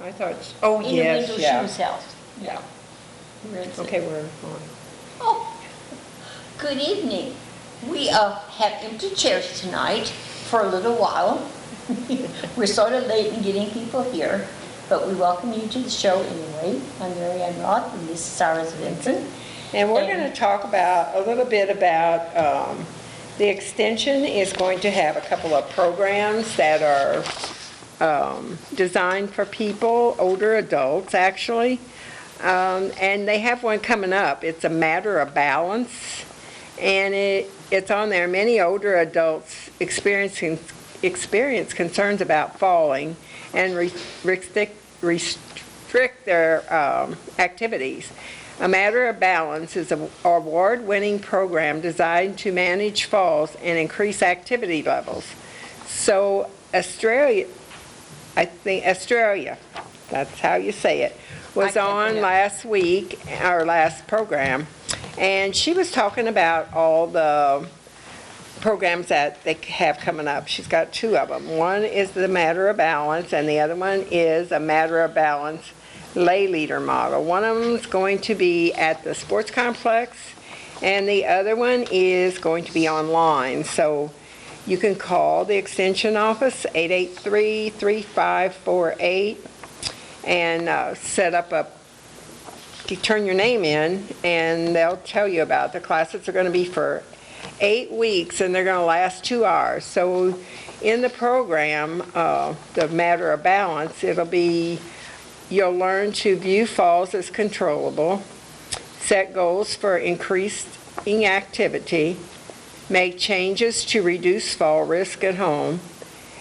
I thought, oh, In yes, the window yeah. shoes house. Yeah. Rinse it. Okay, we're on. Oh, good evening. We have empty chairs tonight for a little while. We're sort of late in getting people here, but we welcome you to the show anyway. I'm Mary Ann Roth, and this is Cyrus Vincent. And we're going to talk about a little bit about the extension is going to have a couple of programs that are designed for people, older adults actually. And they have one coming up. It's a matter of balance. And it's on there. Many older adults experience concerns about falling and restrict their activities. A Matter of Balance is an award-winning program designed to manage falls and increase activity levels. So Australia, that's how you say it, was on last week, our last program, and she was talking about all the programs that they have coming up. She's got two of them. One is the Matter of Balance, and the other one is a Matter of Balance lay leader model. One of them is going to be at the sports complex, and the other one is going to be online. So you can call the extension office, 883-3548, and set up you turn your name in, and they'll tell you about it. The classes are going to be for 8 weeks, and they're going to last 2 hours. So in the program, the Matter of Balance, you'll learn to view falls as controllable, set goals for increasing activity, make changes to reduce fall risk at home,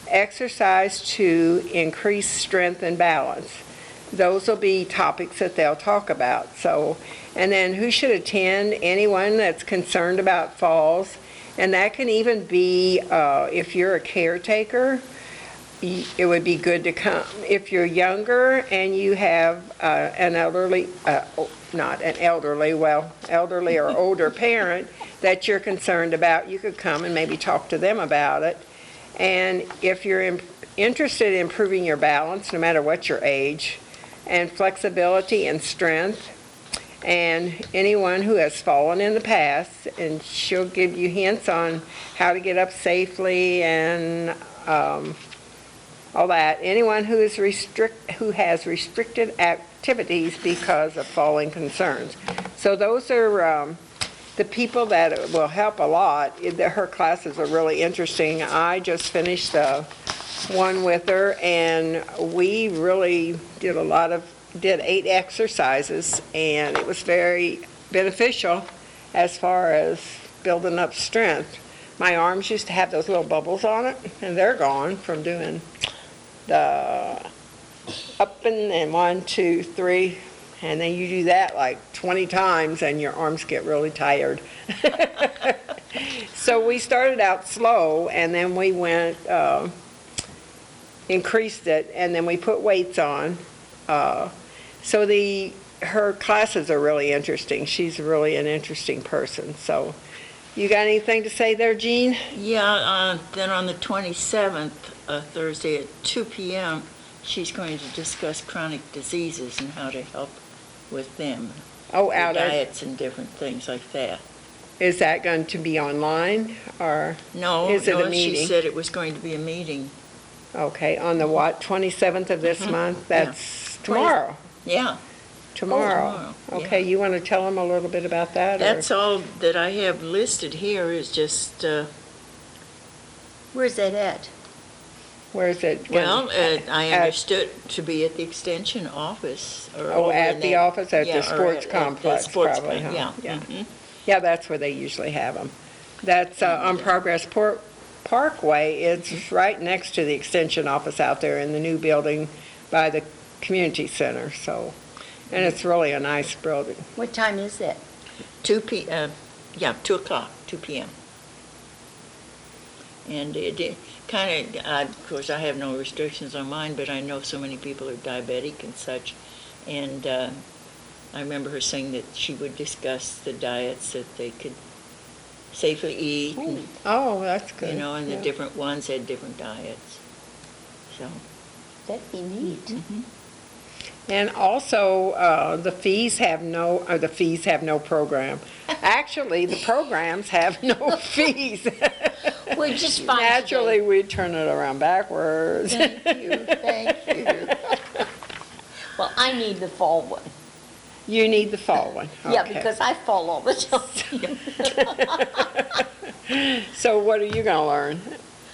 exercise to increase strength and balance. Those will be topics that they'll talk about. So, and then who should attend? Anyone that's concerned about falls. And that can even be, if you're a caretaker, it would be good to come. If you're younger and you have an elderly, not an elderly, well, elderly or older parent that you're concerned about, you could come and maybe talk to them about it. And if you're interested in improving your balance, no matter what your age, and flexibility and strength, and anyone who has fallen in the past, and she'll give you hints on how to get up safely and all that. Anyone who has restricted activities because of falling concerns. So those are the people that will help a lot. Her classes are really interesting. I just finished the one with her, and we really did 8 exercises, and it was very beneficial as far as building up strength. My arms used to have those little bubbles on it, and they're gone from doing the up and 1, 2, 3, and then you do that like 20 times and your arms get really tired. So we started out slow, and then we went increased it, and then we put weights on. So her classes are really interesting. She's really an interesting person. So you got anything to say there, Jean? Yeah, then on the 27th, Thursday at 2 p.m., she's going to discuss chronic diseases and how to help with them. Oh, out of diets and different things like that. Is that going to be online, or No, is it a meeting? She said it was going to be a meeting. Okay, on the what, 27th of this month? That's tomorrow. Yeah. Tomorrow. Okay, yeah. You want to tell them a little bit about that? That's all that I have listed here is just... Where's that at? Where is it? Well, I understood to be at the extension office. Or at the office at the sports complex, sports probably, huh? Yeah. Yeah. Mm-hmm. Yeah, that's where they usually have them. That's on Progress Parkway. It's right next to the extension office out there in the new building by the community center. So, and it's really a nice building. What time is that? 2 o'clock, 2 p.m. And it kind of course, I have no restrictions on mine, but I know so many people are diabetic and such. And I remember her saying that she would discuss the diets that they could safely eat. And, That's good. And the different ones had different diets. So That'd be neat. Mm-hmm. And also, the fees have no program. Actually, the programs have no fees. We're just fine Naturally, we turn it around backwards. today. Thank you, thank you. Well, I need the fall one. You need the fall one. Yeah, Okay. because I fall all the time. So what are you gonna learn?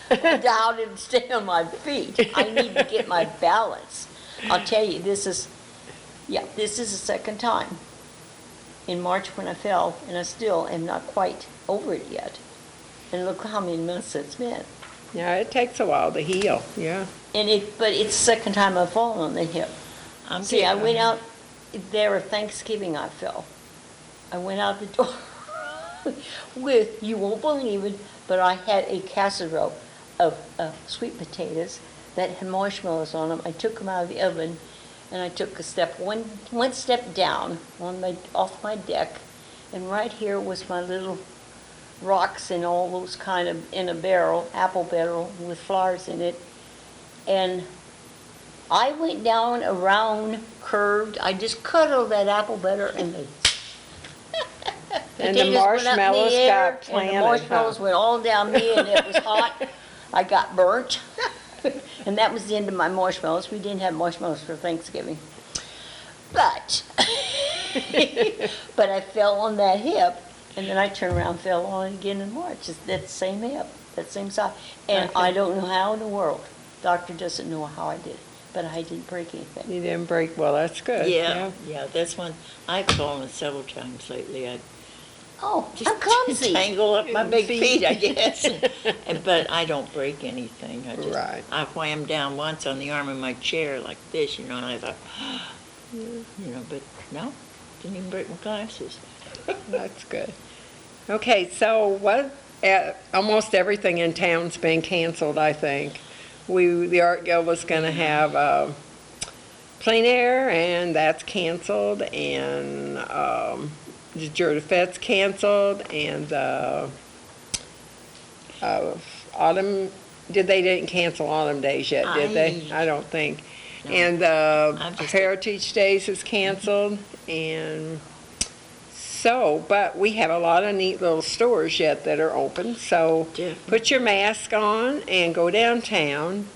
How to stay on my feet. I need to get my balance. I'll tell you, this is the second time. In March when I fell, and I still am not quite over it yet. And look how many months it's been. Yeah, it takes a while to heal, yeah. But it's the second time I've fallen on the hip. See, I went out there at Thanksgiving, I fell. I went out the door with, you won't believe it, but I had a casserole of sweet potatoes that had marshmallows on them. I took them out of the oven, and I took one step down off my deck, and right here was my little rocks and all those kind of in a barrel, apple barrel with flowers in it, and I went down around, curved. I just cuddled that apple butter and the And the potatoes went up in the marshmallows air, got planted, and the marshmallows huh? went all down me, and it was hot. I got burnt, and that was the end of my marshmallows. We didn't have marshmallows for Thanksgiving, but but I fell on that hip, and then I turned around and fell on it again in March. It's that same hip, that same side, and Okay. I don't know how in the world. Doctor doesn't know how I did it, but I didn't break anything. You didn't break, well, that's good. Yeah, that's one, I've fallen several times lately. I Oh, just how clumsy! tangle up my big Feet. feet, I guess. But I don't break anything. Right. I whammed down once on the arm of my chair like this, and I thought, but no, didn't even break my glasses. That's good. Okay, so almost everything in town's been canceled, I think. The Art Guild was gonna have plein air, and that's canceled, and the Jour de Fête's canceled, and Autumn, they didn't cancel Autumn Days yet, did they? I don't think. No. And I've just- Heritage Days is canceled, and so, but we have a lot of neat little stores yet that are open, so Yeah. put your mask on and go downtown.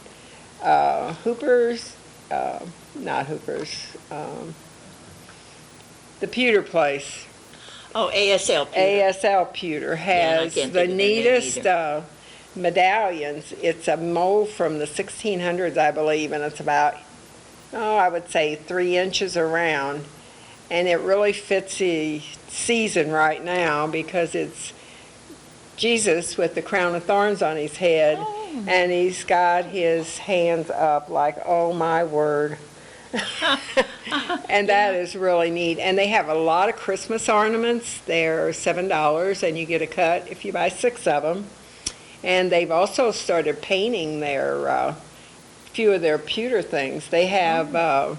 Not Hooper's, the Pewter Place. Oh, ASL. Peter. ASL Pewter I has can't the think of their name neatest either. medallions. It's a mold from the 1600s, I believe, and it's about, I would say 3 inches around. And it really fits the season right now because it's Jesus with the crown of thorns on his head, and he's got his hands up like, oh my word. And that is really neat. And they have a lot of Christmas ornaments. They're $7, and you get a cut if you buy 6 of them. And they've also started painting their few of their pewter things. They have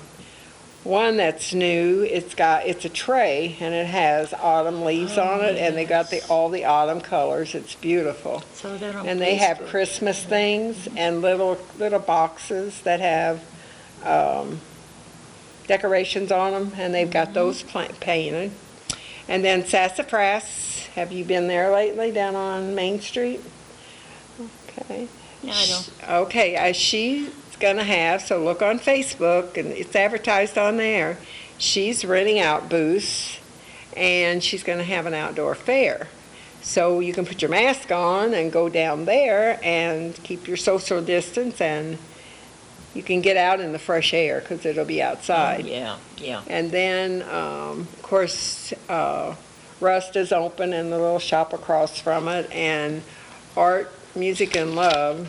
one that's new. It's a tray, and it has autumn leaves on it, and they got all the autumn colors. It's beautiful. So that on And they have Facebook. Christmas things and little boxes that have decorations on them, and they've got those painted. And then Sassafras, have you been there lately, down on Main Street? Okay. No, I don't. Okay, she's gonna have, so look on Facebook, and it's advertised on there. She's renting out booths, and she's gonna have an outdoor fair. So you can put your mask on and go down there and keep your social distance, and you can get out in the fresh air because it'll be outside. Yeah. And then, of course, Rust is open in the little shop across from it, and Art, Music, and Love,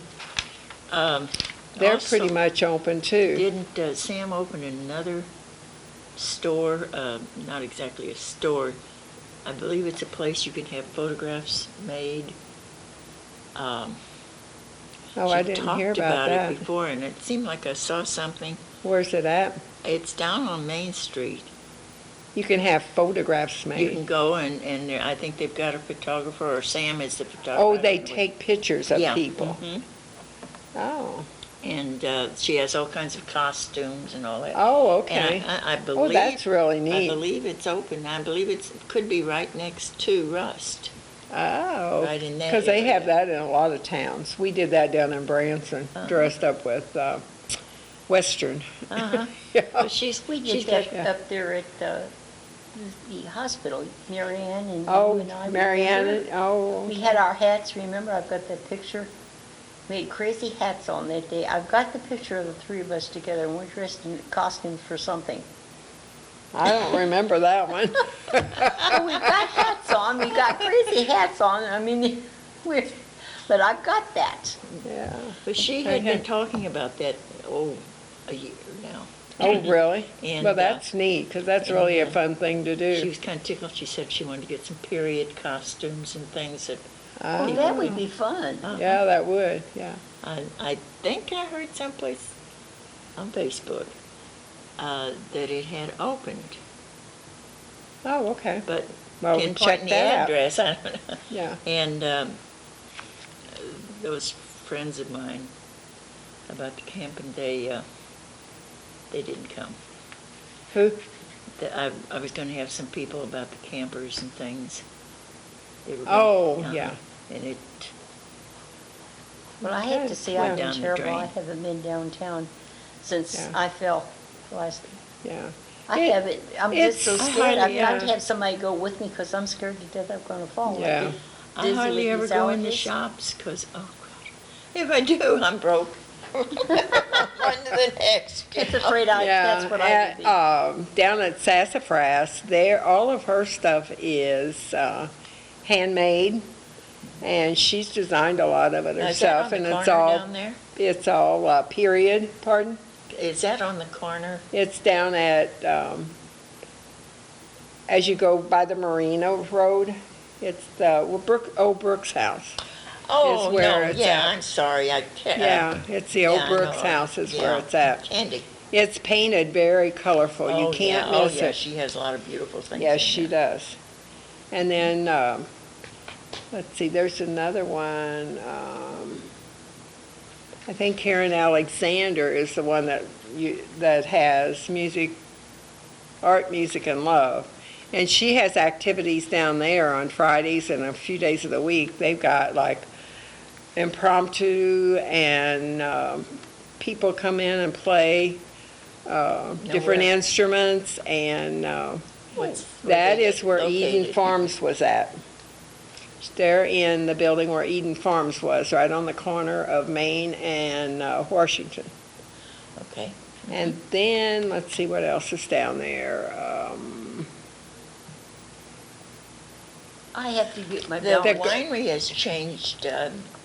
they're Also, pretty much open too. Didn't Sam open another store? Not exactly a store. I believe it's a place you can have photographs made. Oh, I She didn't hear talked about it that. before, and it seemed like I saw something. Where's it at? It's down on Main Street. You can have photographs You can made. go and I think they've got a photographer, or Sam is the photographer. Oh, they take pictures of Yeah, people. mhm. Oh, And she has all kinds of costumes and all that. Oh, okay. And I believe. Oh, that's really I neat. believe it's open. I believe it could be right next to Rust. Oh, Right in that because they have area. that in a lot of towns. We did that down in Branson, Uh-huh. dressed up with Western. Uh-huh. Yeah. But she's We she's did got that up there at the hospital, Marianne and you Oh, and I. Marianne, remember? oh, We had our hats, remember? I've got that picture. We had crazy hats on that day. I've got the picture of the three of us together, and we're dressed in costumes for something. I don't remember that one. Oh, we got hats on, we got crazy hats on, I mean, but I've got that. Yeah. But she had been talking about that, a year now. Oh, really? And, Well, that's neat, because that's really a and, fun thing to She do. was kind of tickled. She said she wanted to get some period costumes and things that. Well, Ah, that would be fun. yeah, that would, yeah. I think I heard someplace on Facebook that it had opened, Oh, okay. but Well, didn't check point the that out. address. I don't know. Yeah. And those friends of mine about the camp, and they didn't come. Who? I was going to have some people about the campers and things. They were Oh, gonna- yeah. And it, Well, I have to Good. say, I've been Down the terrible, I drain. haven't been downtown since Yeah. I fell last, Yeah. I It- haven't, I'm just so it's- scared. I've hardly, got to have somebody go with me because I'm scared to death I'm going to fall. Yeah. get I dizzy hardly with ever these go in the allergies. shops because, oh gosh, if I do, I'm broke. One to the next. Just afraid that's what I would be. Down at Sassafras, there, all of her stuff is handmade, and she's designed a lot of it Now, is that herself, on the and corner it's all, down there? it's all period, pardon? Is that on the corner? It's down at, as you go by the Marina Road, it's the old Brooks house. Oh, where no, it's yeah, at. I'm sorry, I can't. Yeah, it's the old yeah, I know. Brooks house is where Yeah. it's at. Candy. It's painted very colorful, you Oh, can't yeah. miss Oh, yeah, it. she has a lot of beautiful things. Yes, in she there. does. And then, let's see, there's another one. I think Karen Alexander is the one that has art, music, and love. And she has activities down there on Fridays and a few days of the week. They've got like impromptu and people come in and play different where? instruments, and Where that they is where Eden located? Farms was at. They're in the building where Eden Farms was, right on the corner of Main and Washington. Okay. And then, let's see what else is down there. I have to get my The belt. winery has changed,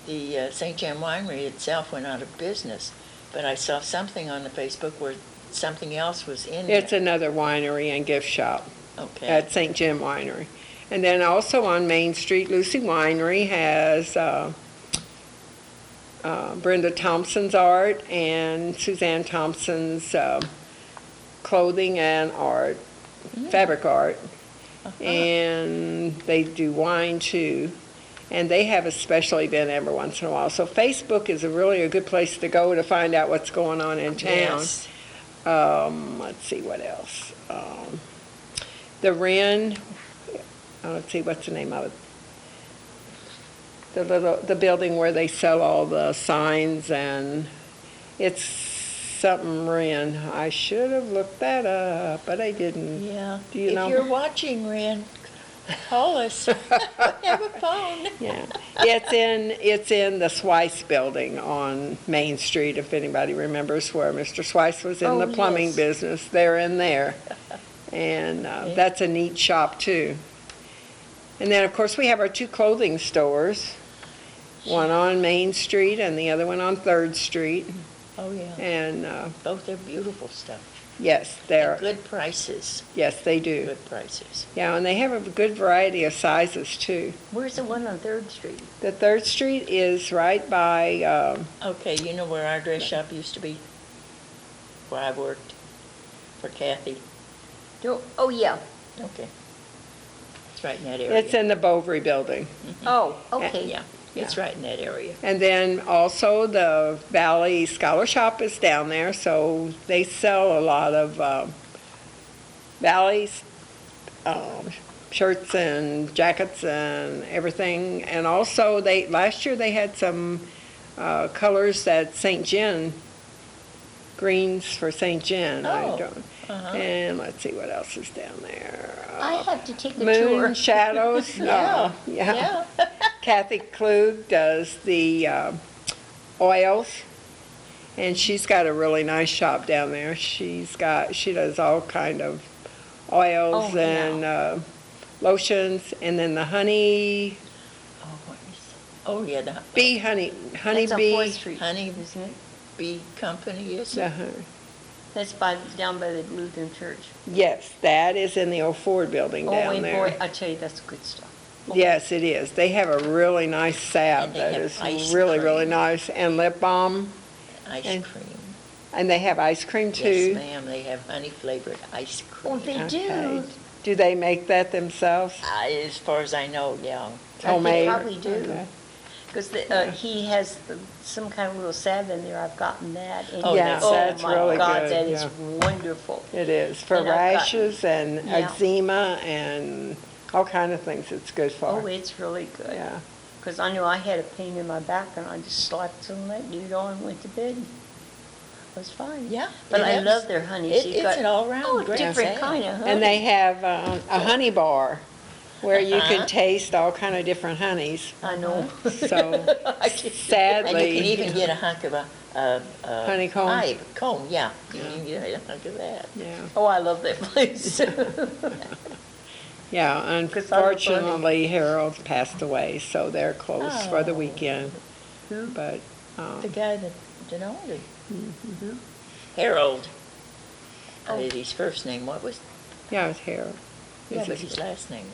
the St. John Winery itself went out of business, but I saw something on the Facebook where something else was in there. It's another winery and gift shop Okay. at St. Jim Winery. And then also on Main Street, Lucy Winery has Brenda Thompson's art and Suzanne Thompson's clothing and art, fabric art. And they do wine too. And they have a special event every once in a while. So Facebook is really a good place to go to find out what's going on in town. Yes. Let's see what else. The Wren, let's see, what's the name of it? The building where they sell all the signs, and it's something Wren. I should have looked that up, but I didn't. Yeah. Do you know? If you're watching, Ren, call us. We have a phone. Yeah, it's in the Swice building on Main Street, if anybody remembers where Mr. Swice was in Oh, the plumbing yes. business. They're in there. And that's a neat shop too. And then, of course, we have our two clothing stores, one on Main Street and the other one on 3rd Street. Oh, yeah. And Both are beautiful stuff. yes, And they're, good prices. yes, they do. Good prices. Yeah, and they have a good variety of sizes too. Where's the one on 3rd Street? The 3rd Street is right by, Okay, you know where our dress shop used to be? Where I worked for Kathy. Oh, yeah. Okay. It's right in that area. it's in the Bovary building. Oh, okay. Yeah. It's right in that area. And then also the Valley Scholar Shop is down there, so they sell a lot of Valley's shirts and jackets and everything. And also last year they had some colors that St. John, greens for St. John. And let's see what else is down there. I have to take a tour. Moon Shadows. Yeah. Kathy Klug does the oils, and she's got a really nice shop down there. She does all kind of oils Oh, yeah. and lotions, and then the honey Oh, what is, oh, yeah, the bee honey That's on 4th bee. Street, Honey isn't it? bee company, is it? Uh-huh. That's down by the Lutheran Church. Yes, that is in the old Ford building Oh, down wait, there. boy, I tell you, that's good stuff. Yes, it is. They have a really nice salve And they that have is ice really, really cream. nice, and lip balm, Ice And- cream. and they have ice cream Yes, too. ma'am, they have honey flavored ice cream. Oh, they Okay. do. Do they make that themselves? As far as I know, yeah. Homemade? They probably do. Okay. Because he has some kind of little salve in there, I've gotten that. And Oh, Yes, that's my really God, good, that is yeah. wonderful. It is, for And I've got- rashes and Yeah. eczema and all kind of things it's good Oh, for. it's really good. Yeah. Because I knew I had a pain in my back, and I just slapped some of that dude on and went to bed. It was fine. Yeah, But it I is. love their honey. It- She's it's got- an all-round oh, great different salve. kind of honey. And they have a honey bar where you Uh-huh. can taste all kind of different honeys. I know. So I can- And sadly. you can even get a hunk of a Honeycomb? comb, yeah. You can get a hunk of that. Yeah, Oh, I love that place. yeah, 'Cause I love unfortunately Harold passed away, so they're closed for the Oh. weekend. Who? But, The guy that denied it. Who? Harold. Oh. His first name, what was, yeah, it's Harold. yeah, Is but it- his last name,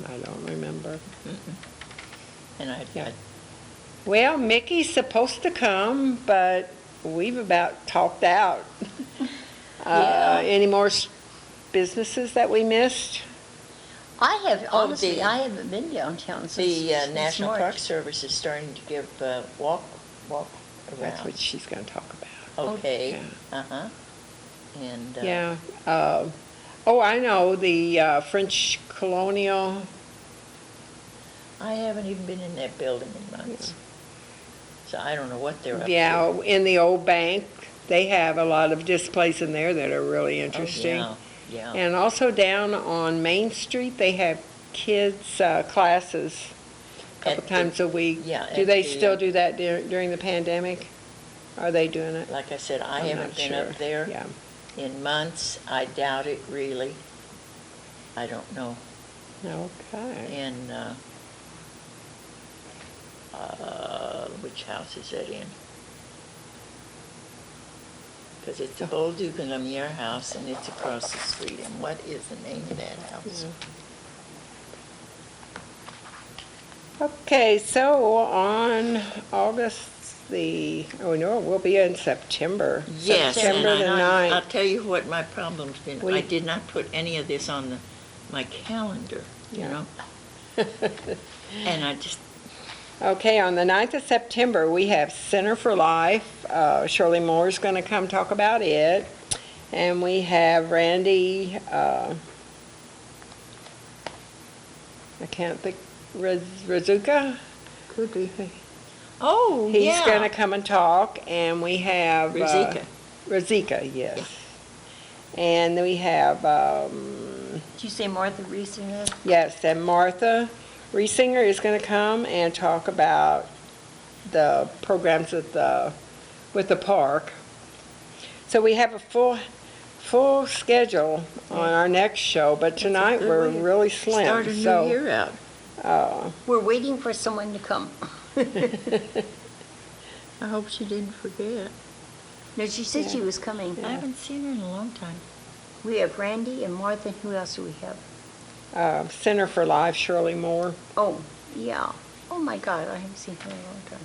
I don't remember. and Yeah. I Well, Mickey's supposed to come, but we've about talked out. Yeah. Any more businesses that we missed? I have, Oh, honestly, the- I haven't been downtown since. The since National March. Park Service is starting to give walk around. That's what she's going to talk about. Okay, Yeah. uh-huh. And, Yeah. Oh, I know, the French Colonial, I haven't even been in that building in months. So I don't know what they're up to. yeah, in the old bank, they have a lot of displays in there that are really Oh, interesting. yeah. And also down on Main Street, they have kids' classes a couple At the- times a week. yeah, Do at they the, still do that during the pandemic? Are they doing it? Like I said, I I'm haven't not been sure. up there Yeah. in months. I doubt it, really. I don't know. Okay. And, which house is that in? Because it's the old Duke and Lumiere house, and it's across the street. And what is the name of that house? Okay, so on August we'll be in September. Yes, September and the I'll 9th. tell you what my problem's been. We- I did not put any of this on my calendar, you Yeah. know? And I just, Okay, on the 9th of September, we have Center for Life. Shirley Moore's going to come talk about it. And we have Randy, I can't think, Razuka? Could be. oh, He's yeah. going to come and talk. And we have... Razika. Razika, yes. And then we have, Did you say Martha Riesinger? yes, and Martha Riesinger is going to come and talk about the programs with the park. So we have a full schedule on our next show, but tonight good we're way to really slim. Start a new So, year out. We're waiting for someone to come. I hope she didn't forget. No, she said she Yeah. was coming. I haven't seen her in a long time. We have Randy and Martha, and who else do we have? Center for Life, Shirley Moore. Oh, yeah. Oh, my God, I haven't seen her in a long time.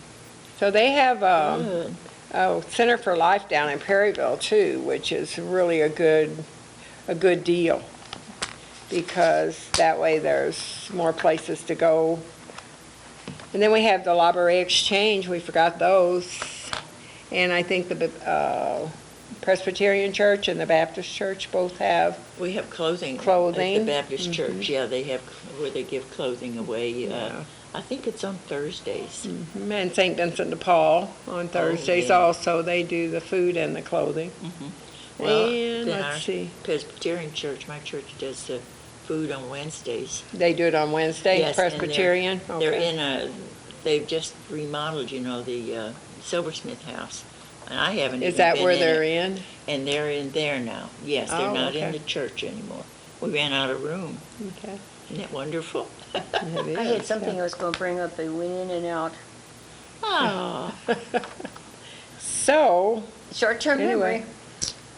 So they have Good. Center for Life down in Perryville too, which is really a good deal, because that way there's more places to go And then we have the library exchange, we forgot those. And I think the Presbyterian Church and the Baptist Church both have. We have clothing. Clothing. At the Baptist Church, yeah, they have, where they give clothing away. Yeah. I think it's on Thursdays. And St. Vincent de Paul on Thursdays yeah. also, they do the food and the clothing. Well, And then let's our see, Presbyterian Church, my church does the food on Wednesdays. they do it on Wednesday, Yes, and Presbyterian? They're Okay. in they've just remodeled, the Silversmith House. And I haven't even Is that been where in they're it. in? And they're in there now. Yes, they're Oh, not in okay. the church anymore. We ran out of room. Okay. Isn't that wonderful? It I had is, something yeah. I was going to bring up, but it went in and out. Oh, So, Short-term Anyway.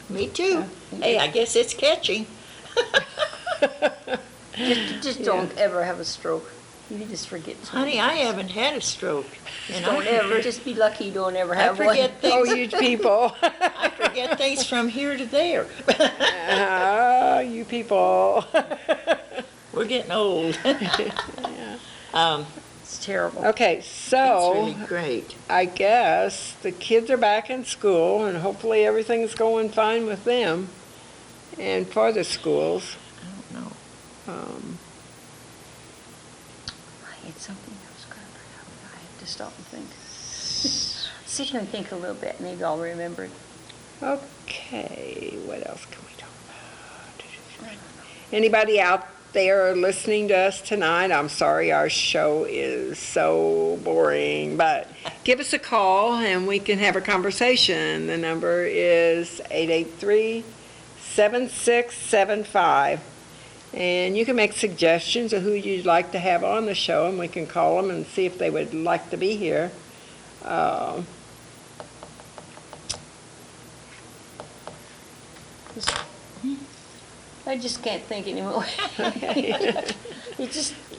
memory. me too. Hey, I guess it's catching. Just don't ever have a stroke. You just forget. Honey, I haven't had a stroke. Just And don't ever. Just be lucky you don't ever I have one. forget oh, things. you people. I forget things from here to there. Ah, you people. We're getting old. It's terrible. Okay, It's so really great. I guess the kids are back in school and hopefully everything's going fine with them and for the schools. I don't know. Um, I had something I was going to bring up. I have to stop and think. Sit here and think a little bit. Maybe I'll remember it. Okay, what else can we talk about? Anybody out there listening to us tonight? I'm sorry our show is so boring, but give us a call and we can have a conversation. The number is 883-7675. And you can make suggestions of who you'd like to have on the show, and we can call them and see if they would like to be here. I just can't think anymore.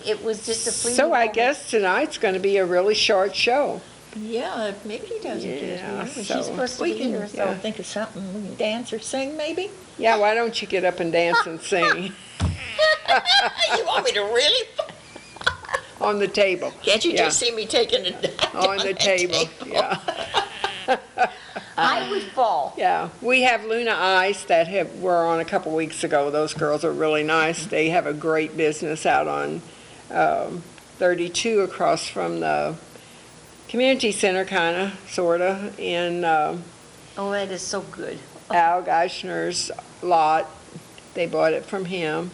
It was just a fleeting So I moment. guess tonight's going to be a really short show. Yeah, maybe he doesn't get Yeah, here. so- She's supposed to We be can here, so. think of something. We can dance or sing, maybe? Yeah, why don't you get up and dance and sing You want me to really? on the table? Can't you Yeah. just see me taking it down On the table, yeah. I would fall. Yeah, we have Luna Ice that were on a couple weeks ago. Those girls are really nice. They have a great business out on 32 across from the community center, kind of, sort of, in Oh, that is so good. Al Geishner's lot. They bought it from him.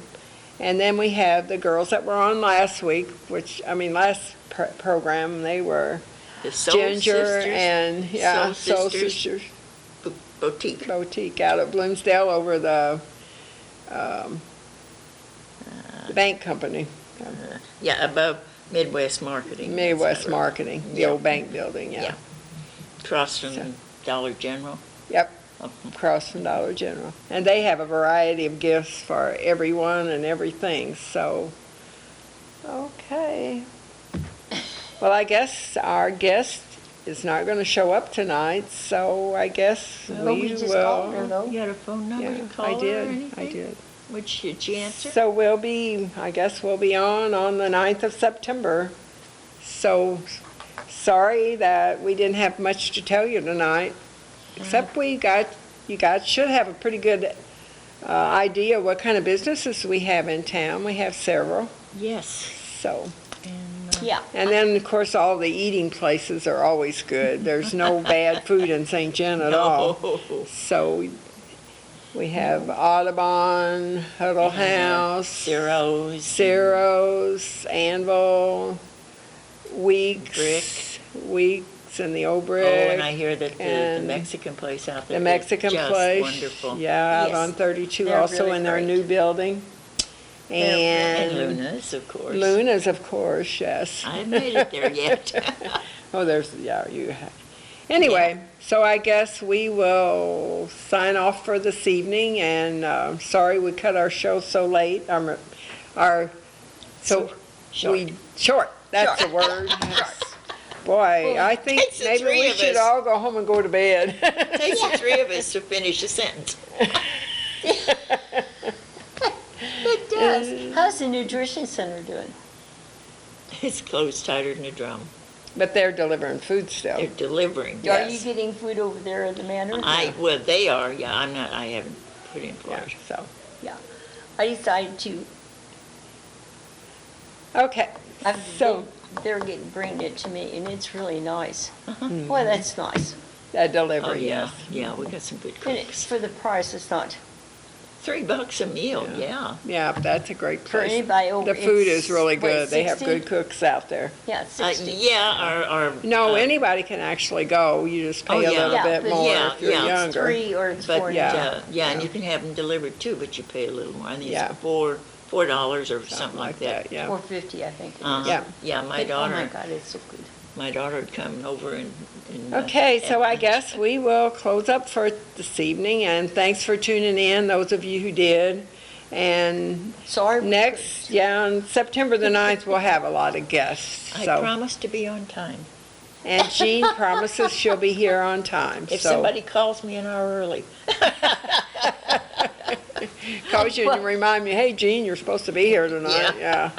And then we have the girls that were on last week, last program, they were The Soul Ginger Sisters and, Soul Sisters Boutique. Boutique out of Bloomsdale over the bank company, Yeah, above Midwest Marketing. Midwest That's right. Marketing, the Yeah. old bank building, yeah. Yeah. Across from So- Dollar General. Yep, Oh, across from Dollar General. And they have a variety of gifts for everyone and everything, so, okay. Well, I guess our guest is not going to show up tonight, so I guess Well, we we just called her, will. though. You got a phone number Yeah, to call I her or did, anything? I did. Did she answer? So we'll be on the 9th of September. So, sorry that we didn't have much to tell you tonight, except you guys should have a pretty good idea what kind of businesses we have in town. We have several, Yes. so. And, Yeah. And then, of course, all the eating places are always good. There's no bad food in St. John at all. No. So we have Audubon, Huddle House, Zeros. Ciro's, Anvil, Weeks. Weeks and the Old Oh, Brick. and I hear that the and Mexican place out there The is Mexican just place. wonderful. Yeah, out Yes. on 32 They're also really in their great. new building. And And Luna's, of course. Luna's, of course, yes. I haven't made it there yet. Oh, you have. Anyway, so I guess we will sign off for this evening, and sorry we cut our show so late. Short. That's the word. Yes. Boy, I think takes the maybe three we of should us. all go home and go to bed. It takes the three of us to finish a sentence. It does. How's the nutrition center doing? It's closed tighter than a drum. But they're delivering food still. They're delivering. Yeah. Are you getting food over there at the manor? Well, they are, yeah, I'm not, I haven't put in for Yeah, it. so, Yeah. I decided to, okay. So, they're getting, bringing it to me, and it's really nice. Boy, that's nice. that Oh, delivery, yeah, yes. yeah, we got some good And it's cooks. for the price, it's not, $3 a meal, yeah. Yeah, that's a great for place. anybody over. The food it's, is really what, good. They have 60? good cooks out there. Yeah, it's 60. Yeah, our. No, anybody can actually go. You just pay Oh, a yeah. little Yeah, bit but more yeah, if you're yeah. It's younger. 3 or it's But, 4. Yeah. yeah, and you can have them delivered too, but you pay a little more. I think Yeah. it's $4 or something like that. Yeah. 450, I think it is. Uh-huh. Yeah. Yeah, my Oh my daughter, God, it's so good. would come over and. Okay, so I and- guess we will close up for this evening, and thanks for tuning in, those of you who did. And Sorry. we next, on September the 9th, we'll have a lot of guests. I So, promise to be on time. and Jean promises she'll be here on time. If so somebody calls me an hour early. calls you and remind me, hey, Jean, you're supposed to be here tonight. Yeah.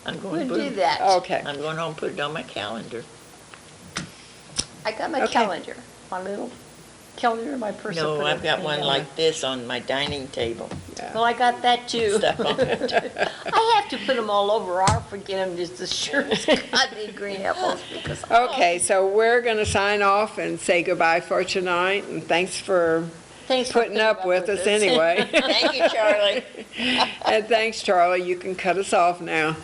I'm could- going We'll to do that. Okay. I'm going home and put it on my calendar. I got my Okay. calendar, my little calendar in my purse. I No, put I've got everything one down like this on my dining table. Well, I got that too. Stuff on it. I have to put them all over, or I'll forget them just as sure as God need green apples because. Okay, so we're going to sign off and say goodbye for tonight, and thanks for Thanks for putting up with us anyway. Thank you, Charlie. And thanks, Charlie. You can cut us off now.